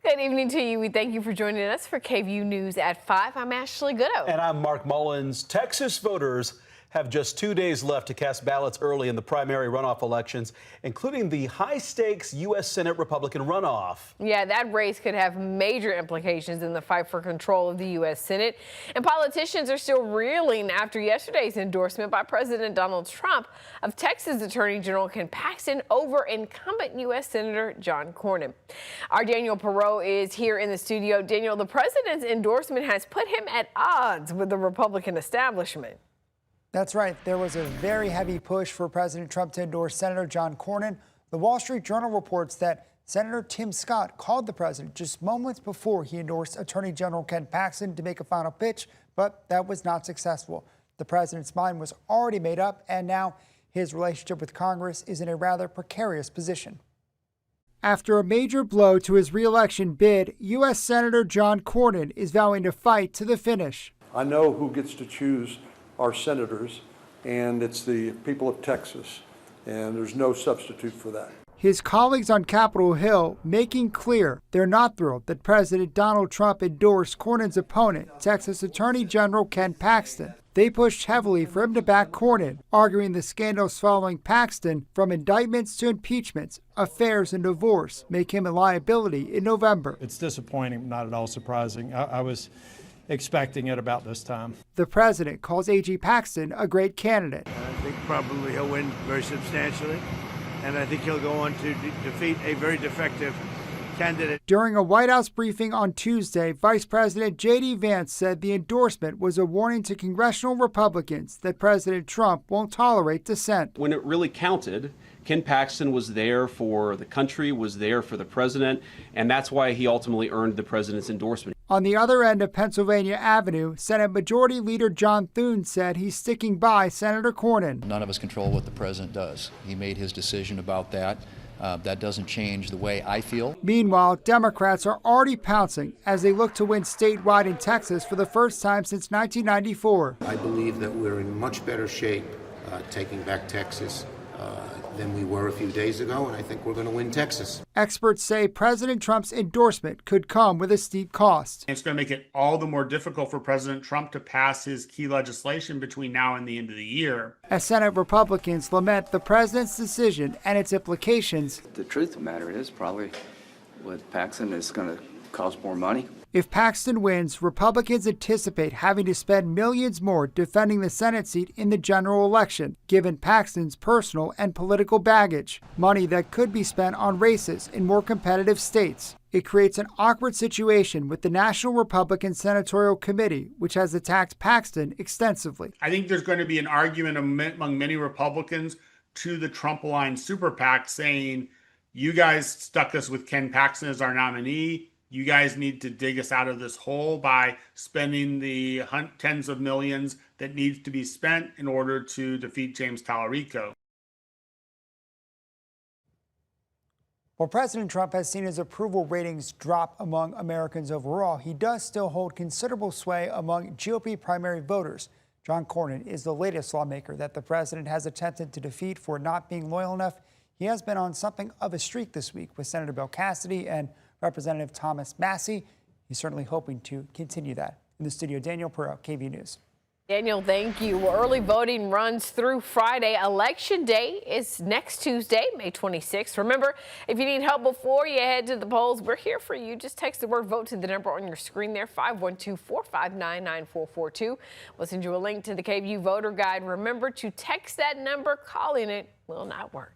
Good evening to you. We thank you for joining us for KVUE News at 5. I'm Ashley Goodo. And I'm Mark Mullins. Texas voters have just 2 days left to cast ballots early in the primary runoff elections, including the high-stakes U.S. Senate Republican runoff. Yeah, that race could have major implications in the fight for control of the U.S. Senate. And politicians are still reeling after yesterday's endorsement by President Donald Trump of Texas Attorney General Ken Paxton over incumbent U.S. Senator John Cornyn. Our Daniel Perot is here in the studio. Daniel, the president's endorsement has put him at odds with the Republican establishment. That's right. There was a very heavy push for President Trump to endorse Senator John Cornyn. The Wall Street Journal reports that Senator Tim Scott called the president just moments before he endorsed Attorney General Ken Paxton to make a final pitch, but that was not successful. The president's mind was already made up, and now his relationship with Congress is in a rather precarious position. After a major blow to his re-election bid, U.S. Senator John Cornyn is vowing to fight to the finish. I know who gets to choose our senators, and it's the people of Texas, and there's no substitute for that. His colleagues on Capitol Hill making clear they're not thrilled that President Donald Trump endorsed Cornyn's opponent, Texas Attorney General Ken Paxton. They pushed heavily for him to back Cornyn, arguing the scandals following Paxton, from indictments to impeachments, affairs, and divorce, make him a liability in November. It's disappointing, not at all surprising. I was expecting it about this time. The president calls A.G. Paxton a great candidate. I think probably he'll win very substantially, and I think he'll go on to defeat a very defective candidate. During a White House briefing on Tuesday, Vice President J.D. Vance said the endorsement was a warning to congressional Republicans that President Trump won't tolerate dissent. When it really counted, Ken Paxton was there for the country, was there for the president, and that's why he ultimately earned the president's endorsement. On the other end of Pennsylvania Avenue, Senate Majority Leader John Thune said he's sticking by Senator Cornyn. None of us control what the president does. He made his decision about that. That doesn't change the way I feel. Meanwhile, Democrats are already pouncing as they look to win statewide in Texas for the first time since 1994. I believe that we're in much better shape taking back Texas than we were a few days ago, and I think we're going to win Texas. Experts say President Trump's endorsement could come with a steep cost. It's going to make it all the more difficult for President Trump to pass his key legislation between now and the end of the year. As Senate Republicans lament the president's decision and its implications. The truth of the matter is probably with Paxton is going to cost more money. If Paxton wins, Republicans anticipate having to spend millions more defending the Senate seat in the general election, given Paxton's personal and political baggage, money that could be spent on races in more competitive states. It creates an awkward situation with the National Republican Senatorial Committee, which has attacked Paxton extensively. I think there's going to be an argument among many Republicans to the Trump-aligned super PAC saying, you guys stuck us with Ken Paxton as our nominee. You guys need to dig us out of this hole by spending the tens of millions that needs to be spent in order to defeat James Tallarico. While President Trump has seen his approval ratings drop among Americans overall, he does still hold considerable sway among GOP primary voters. John Cornyn is the latest lawmaker that the president has attempted to defeat for not being loyal enough. He has been on something of a streak this week with Senator Bill Cassidy and Representative Thomas Massie. He's certainly hoping to continue that. In the studio, Daniel Perot, KVUE News. Daniel, thank you. Well, early voting runs through Friday. Election day is next Tuesday, May 26th. Remember, if you need help before you head to the polls, we're here for you. Just text the word VOTE to the number on your screen there, 512-459-9442. We'll send you a link to the KVUE voter guide. Remember to text that number. Calling it will not work.